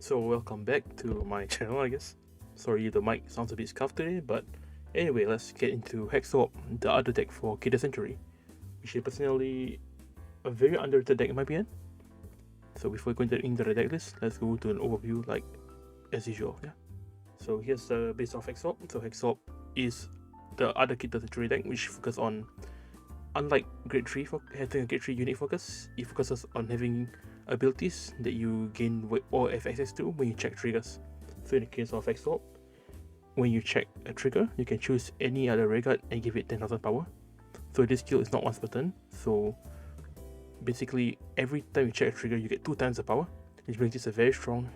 So welcome back to my channel, I guess. Sorry the mic sounds a bit scuffed today, but anyway, let's get into Hexaorb, the other deck for Keter Century, which is personally a very underrated deck in my opinion. So before going into the deck list, let's go to an overview like as usual. Yeah. So here's the base of Hexaorb. So Hexaorb is the other Keter Century deck which focuses on, unlike Grade 3 for having a Grade 3 unit focus, it focuses on having abilities that you gain or have access to when you check triggers. So in the case of Hexaorb, when you check a trigger, you can choose any other rare card and give it 10,000 power. So this skill is not once per turn, so basically every time you check a trigger you get 2 times the power, which makes this a very strong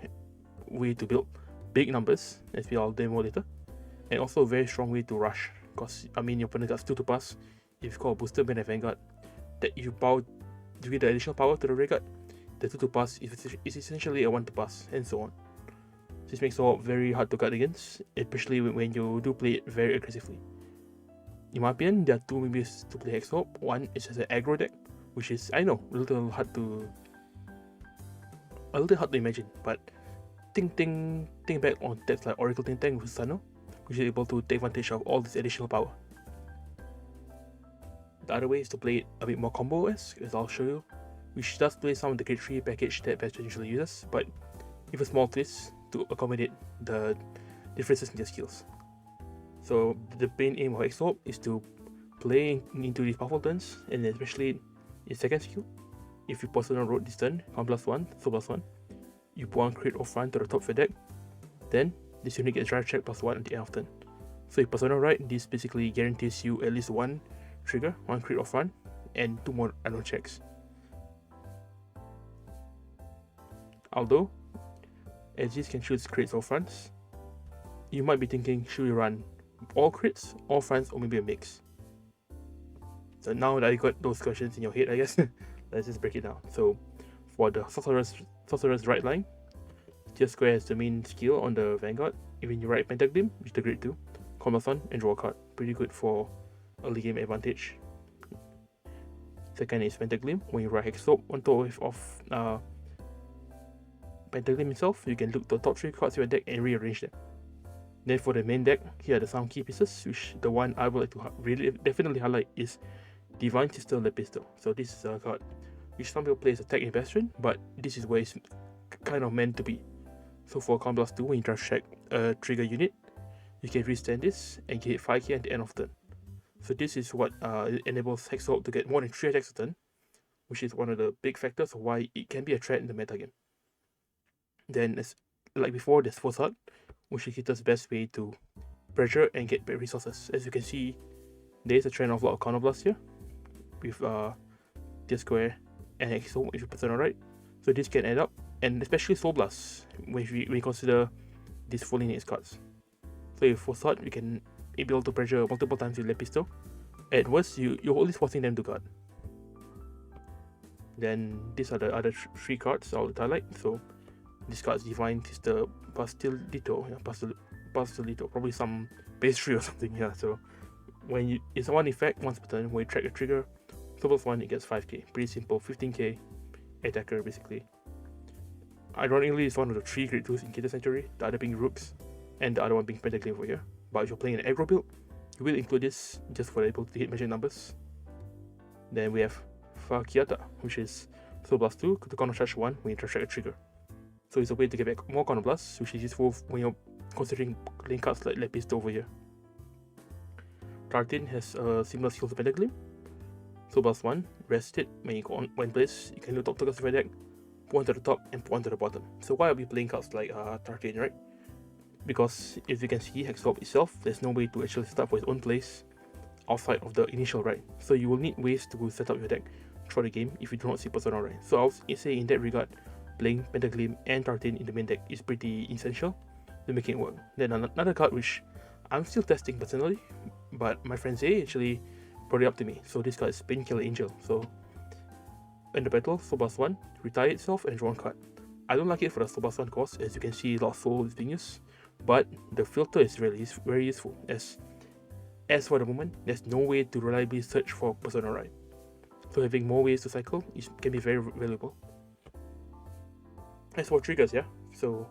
way to build big numbers, as we'll demo later, and also a very strong way to rush, because I mean your opponent got 2 to pass. If you call a booster band a Vanguard that you give the additional power to the rare card, the 2 to pass is essentially a 1 to pass, and so on. This makes it very hard to guard against, especially when you do play it very aggressively. In my opinion, there are 2 ways to play Hexaorb. One is as an aggro deck, which is, I know, a little hard to imagine, but think back on decks like Oracle Tank with Sano, which is able to take advantage of all this additional power. The other way is to play it a bit more combo-esque, as I'll show you, which does play some of the Grade 3 package that Bastion usually uses, but with a small twist to accommodate the differences in their skills. So the main aim of Hexaorb is to play into these powerful turns, and especially in second skill. If you personal road this turn, con +1, so +1, you put 1 crit or front to the top of your deck, then this unit gets drive check +1 at the end of turn. So if personal right, this basically guarantees you at least 1 trigger, 1 crit or front, and 2 more unknown checks. Although, as this can choose crits or fronts, you might be thinking, should we run all crits, all fronts, or maybe a mix? So now that you got those questions in your head, I guess, let's just break it down. So for the Sorceress right line, Tier Square is the main skill on the Vanguard. Even you write Pentaglim, which is the Grade 2, combat on, and draw a card. Pretty good for early game advantage. Second is Pentaglim. When you write Hexaorb on top of Pentaglim itself, you can look the top 3 cards of your deck and rearrange them. Then for the main deck, here are the some key pieces, which the one I would like to definitely highlight is Divine Sister Lepisto. So this is a card which some people play as a tech in Bastion, but this is where it's kind of meant to be. So for con +2, when you try to check a trigger unit, you can restand this and get 5k at the end of turn. So this is what enables Hexaorb to get more than 3 attacks a turn, which is one of the big factors of why it can be a threat in the metagame. Then, as like before, there's Force Heart, which is Keter's best way to pressure and get back resources. As you can see, there is a trend of a lot of counterblast here, with Tier Square and Hexaorb if you put it on right. So this can add up, and especially Soul Blast when we consider these fully needs cards. So with Force Heart, you can be able to pressure multiple times with Lepisto. At worst, you're always forcing them to guard. Then these are the other 3 cards I'll highlight. So this card's Divine Sister Pastelito, Pastelito, probably some pastry or something, yeah. So when it's one effect once per turn, when you track a trigger, so +1, it gets 5k. Pretty simple, 15k attacker basically. Ironically, it's one of the 3 Grade 2s in Keter Century, the other being Rooks, and the other one being Pentaglim over here. But if you're playing an aggro build, you will include this just for able to hit magic numbers. Then we have Fakiata, which is so +2 to counter charge 1 when you track a trigger. So it's a way to get back more counterblast, which is useful when you're considering playing cards like Lepisto over here. Tartin has a similar skill to Pentaglim. So +1, rest it when you go on when place, you can look top cards of your deck, put one to the top and put one to the bottom. So why are we playing cards like Tartin, right? Because if you can see Hexaorb itself, there's no way to actually set up for its own place outside of the initial right. So you will need ways to set up your deck throughout the game if you do not see personnel right. So I'll say in that regard, playing Pentaglim and Tartin in the main deck is pretty essential to making it work. Then another card which I'm still testing personally, but my friend Zay actually brought it up to me. So this card is Painkiller Angel. So in the battle, Soul +1, retire itself and draw 1 card. I don't like it for the Soul +1 cost, as you can see a lot of soul is being used, but the filter is really very useful, as for the moment, there's no way to reliably search for personnel right. So having more ways to cycle can be very valuable. As for triggers, yeah, So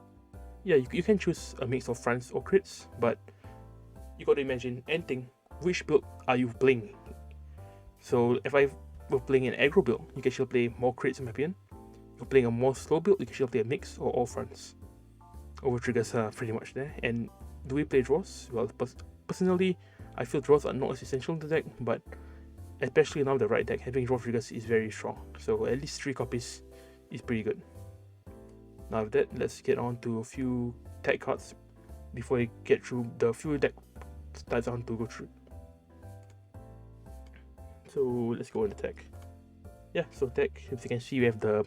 yeah, you can choose a mix of fronts or crits, but you got to imagine anything. Which build are you playing? So if I were playing an aggro build, you can still play more crits in my opinion. If you're playing a more slow build, you can still play a mix or all fronts. Over triggers are pretty much there. And do we play draws? Well, personally, I feel draws are not as essential in the deck, but especially now the right deck, having draw triggers is very strong. So at least 3 copies is pretty good. Now with that, let's get on to a few tech cards before we get through the few deck styles I want to go through. So let's go into tech. Yeah, so tech, as you can see, we have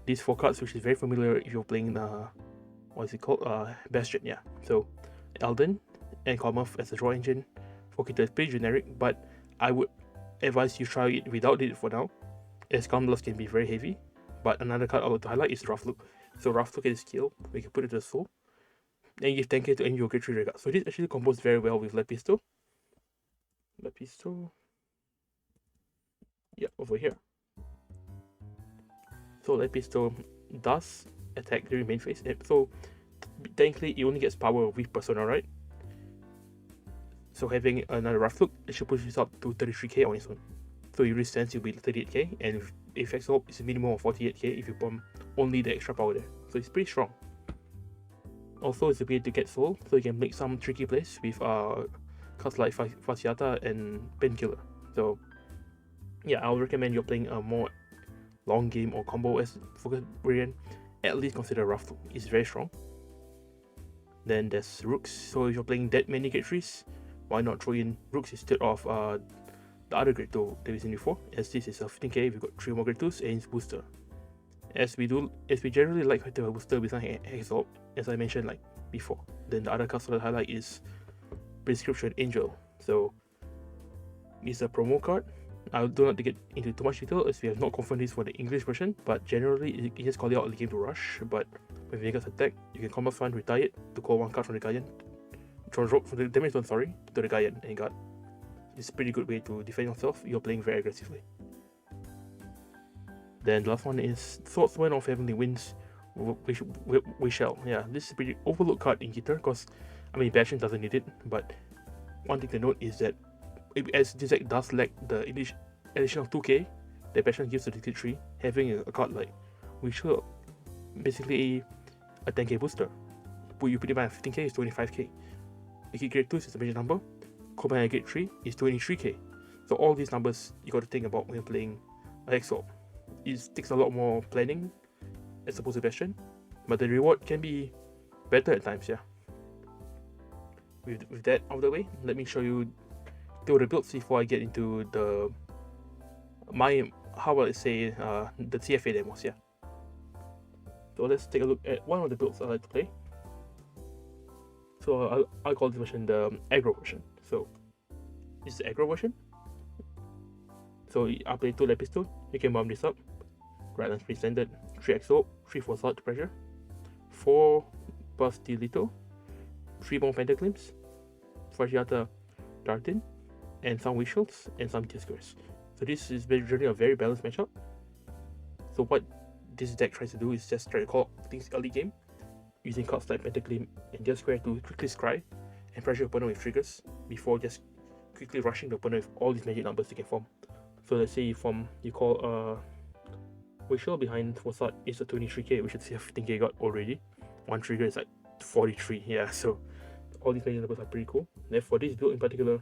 these 4 cards, which is very familiar if you're playing what is it called? Bastion, yeah. So Elden and Commonwealth as a draw engine for Keter is pretty generic, but I would advise you try it without it for now, as combos can be very heavy. But another card I would highlight is Rough Look. So Rough Look is skill, we can put it to the soul, and give 10k to any your grade 3 regard. So this actually combos very well with Lepisto. Yeah, over here. So Lepisto does attack during main phase. So technically it only gets power with Persona, right? So having another Rough Look, it should push this up to 33k on its own. So you risk sense you'll be 38k, and if Hexaorb is a minimum of 48k if you pump only the extra power there. So it's pretty strong. Also, it's a way to get soul, so you can make some tricky plays with cards like Fasciata and Painkiller. So yeah, I would recommend you're playing a more long game or combo as focus variant. At least consider Rough Look. It's very strong. Then there's Rooks. So if you're playing that many grade 3s, why not throw in Rooks instead of the other grade 2 that we've seen before, as this is a 15k, we've got 3 more grade 2s and it's booster. As we generally like to have a booster with Hexaorb, as I mentioned like before. Then the other card I highlight is Prescription Angel. So it's a promo card. I do not get into too much detail as we have not confirmed this for the English version, but generally you just call it out in the game to rush. But when Vegas attack, you can combat fund, retire it to call 1 card from the Guardian, from the damage zone, sorry, to the Guardian and guard. It's a pretty good way to defend yourself. You're playing very aggressively. Then the last one is Swordsman of Heavenly Winds. We shall. Yeah, this is a pretty overlooked card in Keter because, I mean, Bastion doesn't need it, but one thing to note is that as this deck does lack the additional 2k that Bastion gives to the Keter tree, having a card like We Shall, basically a 10k booster. You put it by 15k is 25k. Make it grade 2 is a major number. Combined grade 3 is 23k. So all these numbers you got to think about when you're playing a Hexaorb. It takes a lot more planning as opposed to Bastion, but the reward can be better at times, yeah. With that out of the way, let me show you two of the builds before I get into the how will I say the CFA demos, yeah. So let's take a look at one of the builds I like to play. So I'll call this version the Aggro version. So this is the Aggro version. So I play 2 Lepisto, you can bump this up. Right lance pretty standard, 3 Hexaorb, 3 Force Out Pressure, 4 Bastilito, 3 more Pentaclims, Fasciata Dartin, and some Wish Shields, and some Tear Squares. So this is generally a very balanced matchup. So what this deck tries to do is just try to call things early game, using cards like Pentaclim and Tear Square to quickly scry and pressure your opponent with triggers, before just quickly rushing the opponent with all these magic numbers you can form. So let's say you call Wishel behind Foresight is a 23k, which is a 15k got already. One trigger is like 43, yeah, so all these magic numbers are pretty cool. And for this build in particular,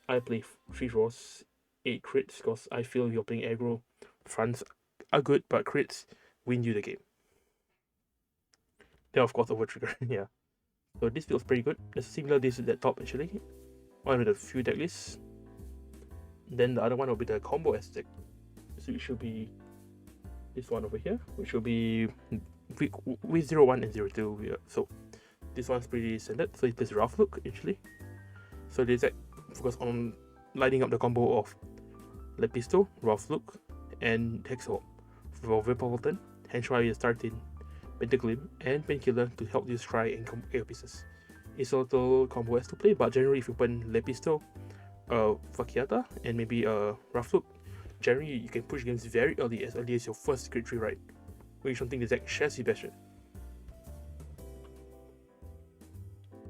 I play 3 draws, 8 crits, because I feel you're playing aggro, fronts are good, but crits win you the game. Then of course over trigger, yeah. So this build's pretty good. There's a similar list at the top actually, one with a few deck lists. Then the other one will be the combo S deck. So it should be this one over here, which will be with 01 and 02. Yeah. So this one's pretty standard. So it plays Rough Look actually. So this deck focus on lining up the combo of Lepisto, Rough Look, and Hexaorb for Vampire Turn, hence why you start in Pentaclim and Painkiller to help you scry and air pieces. It's a little combo S to play, but generally if you open Lepisto, Fasciata, and maybe Rough Look, generally you can push games very early as your first grade 3 ride, which is something the deck shares with Bastion.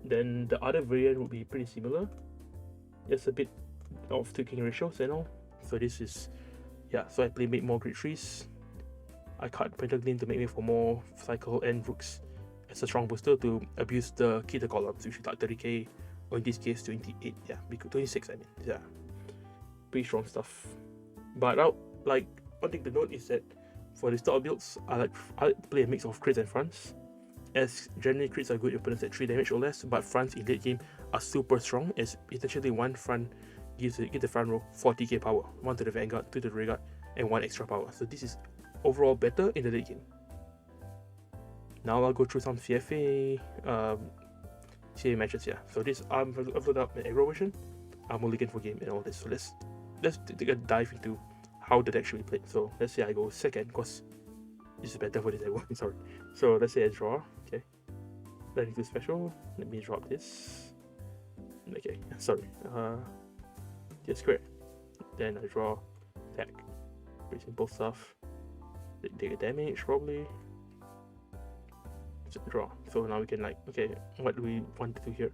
Then the other variant would be pretty similar. Just a bit of tweaking ratios and all. So this is, yeah, so I play make more grade 3s. I cut Pentagon to make me for more cycle and rooks as a strong booster to abuse the Keter columns, which is like 30k, or in this case 28, yeah, 26 I mean, yeah. Pretty strong stuff. But like one thing to note is that for the style builds, I like to play a mix of crits and fronts, as generally crits are good opponents at 3 damage or less, but fronts in late game are super strong, as essentially one front gives the front row 40k power, 1 to the vanguard, 2 to the rearguard, and 1 extra power. So this is overall better in the late game. Now I'll go through some CFA matches here. So this I've loaded up an Aggro version, I'm mulligan for game and all this. So let's take a dive into how the deck should be played. So let's say I go second, because this is better for this Aggro. Sorry. So let's say I draw. Okay. Let me do special. Let me drop this. Okay. Sorry. Just square. Then I draw attack. Pretty simple stuff. Take a damage probably. Draw. So now we can like, okay, what do we want to do here?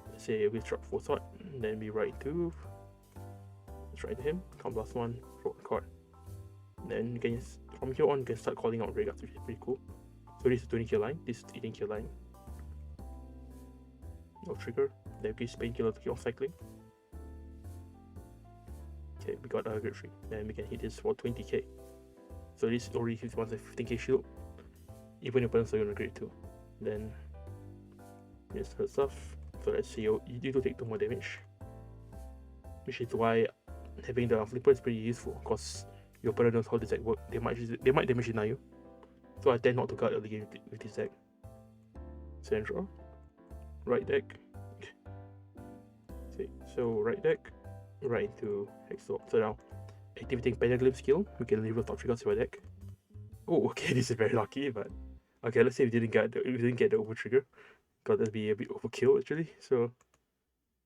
Let's say we drop 4 sword, then we write 2. Let's write to him. Come plus 1, draw 1 card. Then you can just, from here on you can start calling out rearguards, which is pretty cool. So this is 20k line, this is 18k line. No trigger. Then we painkiller to keep on cycling. Okay, we got a grade 3. Then we can hit this for 20k. So this already hits once a 15k shield. Even if opponents are going to grade 2. Then this hurt stuff. So let's say you do take 2 more damage. Which is why having the flipper is pretty useful, because your opponent knows how this deck works. They might damage deny you. So I tend not to guard early game with this deck. Central. Right deck. Okay, so right deck. Right into Hexaorb. So now activating Pentagon skill, we can leave the top triggers to our deck. Oh, okay, this is very lucky, but okay, let's say we didn't get the over trigger, because that'd be a bit overkill actually. So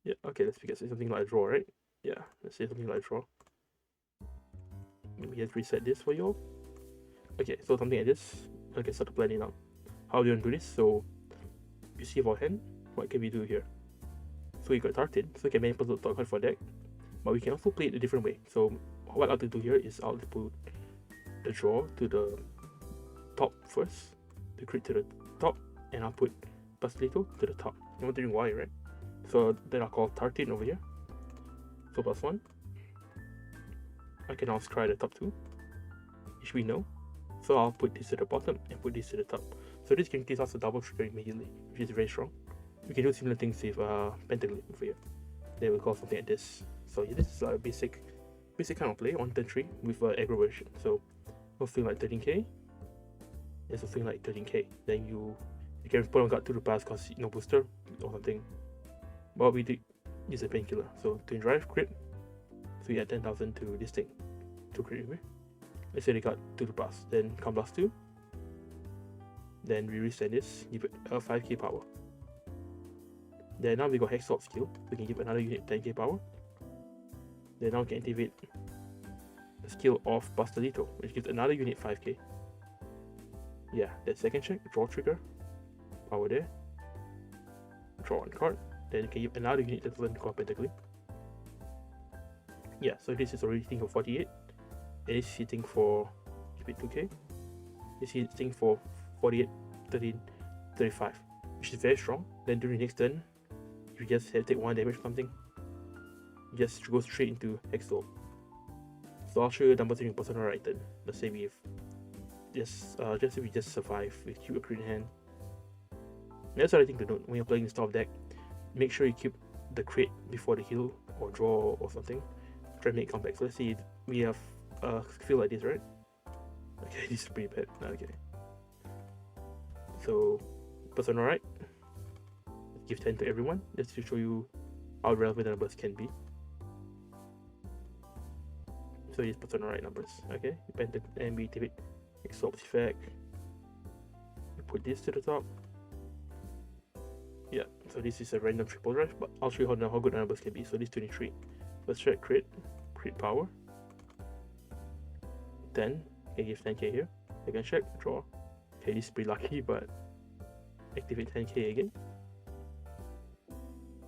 yeah, okay, let's say something like a draw, right? Yeah, let's say something like a draw. Let me just reset this for you all. Okay, so something like this. Okay, start planning now. How do you want to do this? So you see our hand, what can we do here? So we got Tartan, so we can manipulate the top card for deck, but we can also play it a different way. So what I'll do here is I'll put the draw to the top first, the crit to the top, and I'll put Bastion to the top. You're wondering why, right? So then I'll call Tartan over here. So +1. I can also try the top 2, which we know. So I'll put this to the bottom and put this to the top. So this can give us a double trigger immediately, which is very strong. We can do similar things with Pentagon over here. They will call something like this. So yeah, this is like a basic kind of play on turn 3 with Aggro version. So something like 13k. There's something like 13k. Then you can put on guard to the pass because no booster or something. But we did use a painkiller. So twin drive crit. So you add 10,000 to this thing to crit. Let's say they got to the pass. Then come +2. Then we resend this, give it a 5k power. Then now we got Hexaorb skill. We can give another unit 10k power. Then now we can activate the skill of Bastion, which gives another unit 5k. Yeah, that second check, draw trigger, power there, draw 1 card, then you can give another unit that doesn't call Pentagon. Yeah, so this is already hitting for 48, and it's hitting for 2k. It's hitting for 48, 13, 35, which is very strong. Then during the next turn, you just have to take 1 damage or something. You just go straight into Hexaorb. So I'll show you the numbers in personal right turn. Let's say we just survive with a crit in hand. That's what I think to note when you're playing this top deck. Make sure you keep the crit before the heal or draw or something. Try to make comeback. So let's see, we have a feel like this, right? Okay, this is pretty bad. Okay. So personal right. Give 10 to everyone, just to show you how relevant the numbers can be. So just put on the right numbers. Okay, and we activate Hexaorb effect. We put this to the top. Yeah, so this is a random triple drive, but I'll show you how good the numbers can be. So this 23. Let's check crit power. 10. Okay, give 10k here. Second check, draw. Okay, this is pretty lucky, but activate 10k again.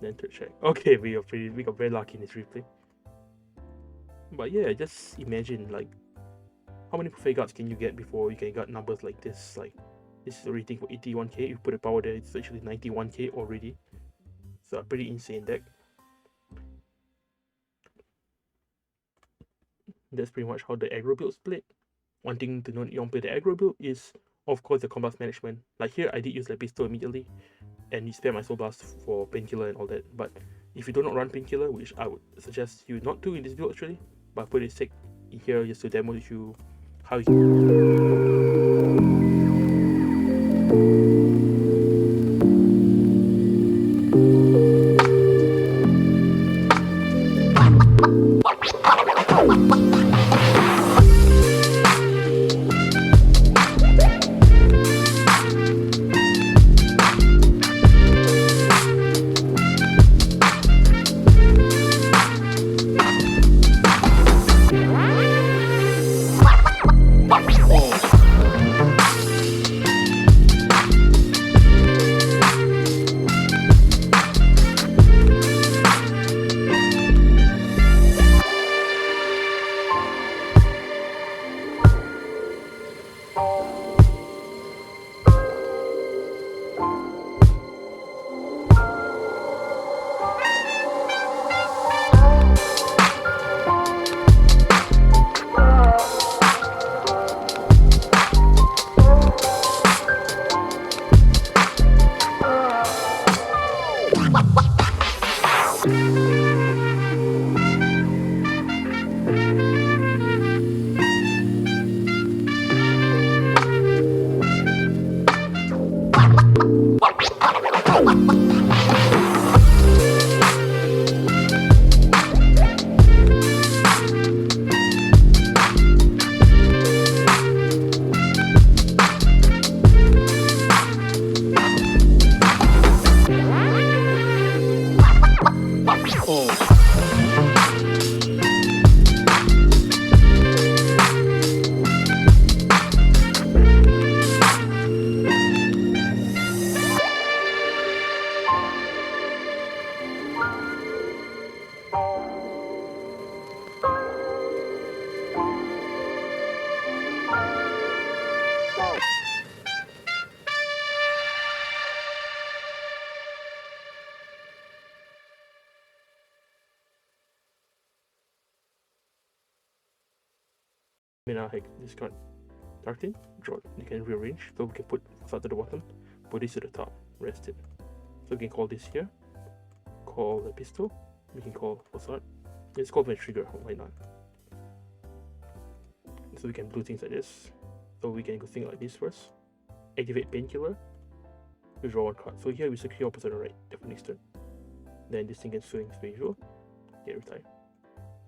Then third check. Okay, we got very lucky in this replay. But yeah, just imagine like how many buffet guards can you get before you can get numbers like this? Like this is a rating for 81k. You put a power there, it's actually 91k already. So a pretty insane deck. That's pretty much how the aggro build split. One thing to note, you don't play the aggro build is of course the combat management. Like here, I did use the pistol immediately, and you spare my soul blast for painkiller and all that. But if you do not run painkiller, which I would suggest you not to in this build actually, but put it sake in here just to demo you how you discard Dark Thing, draw it. You can rearrange, so we can put start to the bottom, put this to the top, rest it. So we can call this here, call the pistol, we can call facade. Let's call my trigger, why not? So we can do things like this. So we can go things like this first. Activate painkiller, we draw one card. So here we secure opposite right for next turn. Then this thing can swing as usual, get retired.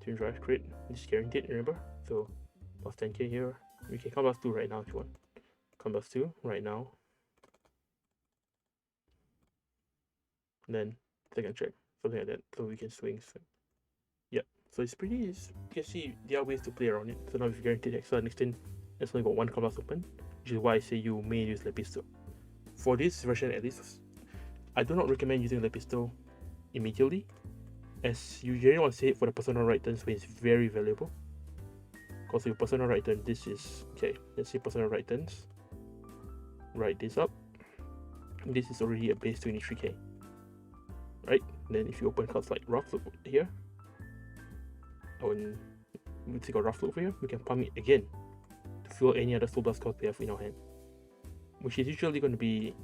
Turn drive, crit, this is guaranteed, remember? So plus 10k here. We can come plus 2 right now if you want. Come plus 2 right now. And then second check, something like that. So we can swing. Yeah, so it's pretty, you can see there are ways to play around it. So now we've guaranteed extra next turn. There's only got one combat open, which is why I say you may use the pistol. For this version at least, I do not recommend using the pistol immediately, as you generally want to save it for the personal right turns when it's very valuable. Because your personal right turn, this is okay. Let's say personal right turns. Write this up. This is already a base 23k. Right? Then if you open cards like Rough Loop here, or we take a Rough Loop here, we can pump it again to fuel any other Soul Blast cards we have in our hand, which is usually going to be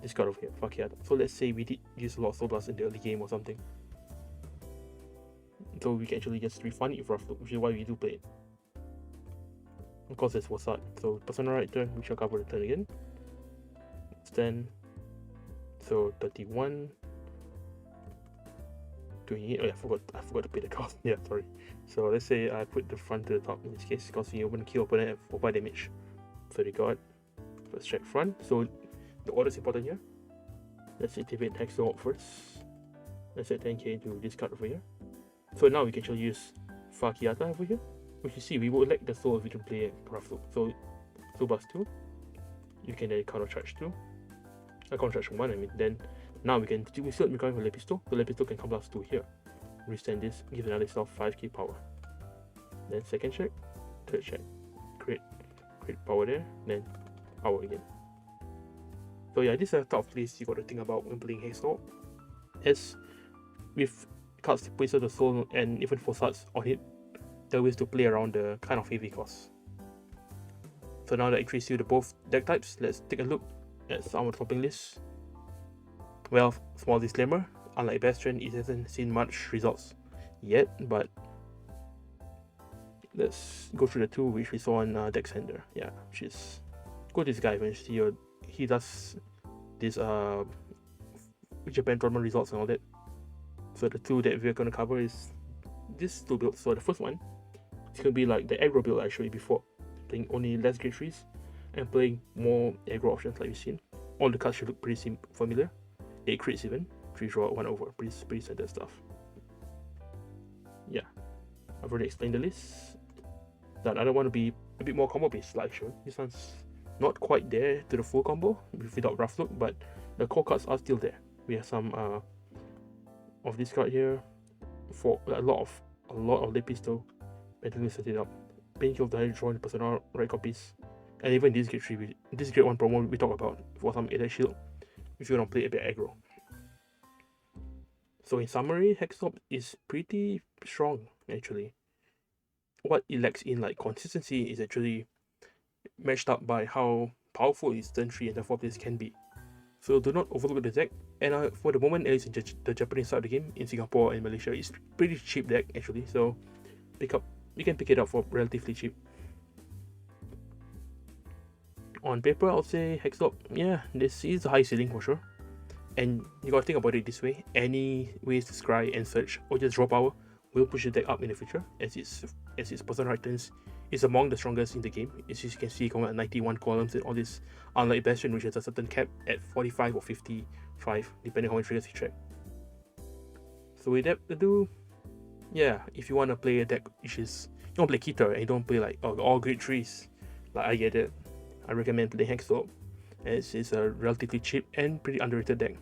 this card over here. Fuck yeah. So let's say we did use a lot of Soul Blast in the early game or something. So we can actually just refund it with Rough Loop, which is why we do play it. Of course, that's what's up. So personal right turn, we shall cover the turn again. It's 10. So 31. 28. Oh yeah, I forgot to pay the cost. Yeah, sorry. So let's say I put the front to the top in this case, because you open the kill opponent at 4 damage. 30 guard. Let's check front. So the order is important here. Let's activate Hexaorb first. Let's set 10k to this card over here. So now we can actually use Fakiata over here, which you see we would like the soul if we can play Rough Loop. So Soul Blast 2, you can then counter charge 2. Counter charge 1, I mean, then Now we still recovering for Lepisto. The Lepisto can come plus 2 here. Resend this, give another stuff 5k power. Then second check, third check, create power there, then power again. So yeah, this is the type of place you got to think about when playing Hexaorb. As with cards Princess of the Soul and even Fossards on it, there are ways to play around the kind of heavy cost. So now that I introduced you to both deck types, let's take a look at some of the topping lists. Well, small disclaimer, unlike Bastion, it hasn't seen much results yet, but let's go through the two which we saw on Deck Sender. Yeah, which is go to this guy eventually. He does this Japan tournament results and all that. So the two that we're gonna cover is this two builds. So the first one, it's gonna be like the aggro build I showed you before, playing only less grade 3s and playing more aggro options like we've seen. All the cards should look pretty familiar. 8 crits even, 3 draw, 1 over, pretty standard stuff. Yeah, I've already explained the list. That other one will be a bit more combo based, like sure. This one's not quite there to the full combo without rough look, but the core cards are still there. We have some of this card here for a lot of Lepisto, mentally set it up. Painkiller of the drawing personal right copies, and even this grade 3, this grade 1 promo we talk about for some attack shield if you want to play a bit aggro. So in summary, Hexaorb is pretty strong actually. What it lacks in like consistency is actually matched up by how powerful its turn 3 and turn 4 plays can be. So do not overlook the deck, and for the moment, at least in the Japanese side of the game, in Singapore and Malaysia, it's pretty cheap deck actually, so you can pick it up for relatively cheap. On paper, I'll say Hexaorb, yeah, this is a high ceiling for sure. And you gotta think about it this way, any ways to scry and search or just draw power will push the deck up in the future as its personal items is among the strongest in the game. As you can see, coming at 91 columns and all this, unlike Bastion which has a certain cap at 45 or 55 depending on how many triggers you track. So with that to do, yeah, if you want to play a deck which is, you don't play Keter and you don't play like all grade 3s, like I get it, I recommend playing Hexaorb as it's a relatively cheap and pretty underrated deck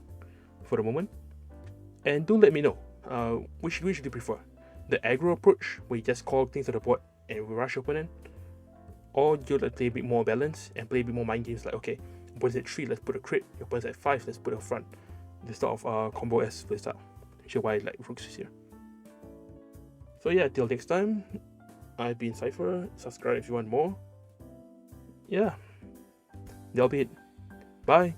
for the moment. And do let me know, which do you prefer? The aggro approach where you just call things to the board and we rush your opponent, or do you like play a bit more balance and play a bit more mind games like, okay, opponent's at 3, let's put a crit, your opponent's at 5, let's put a front. This sort of combo S playstyle, which is why I like Rooks here. So yeah, till next time, I've been Cypher. Subscribe if you want more. Yeah, that'll be it. Bye.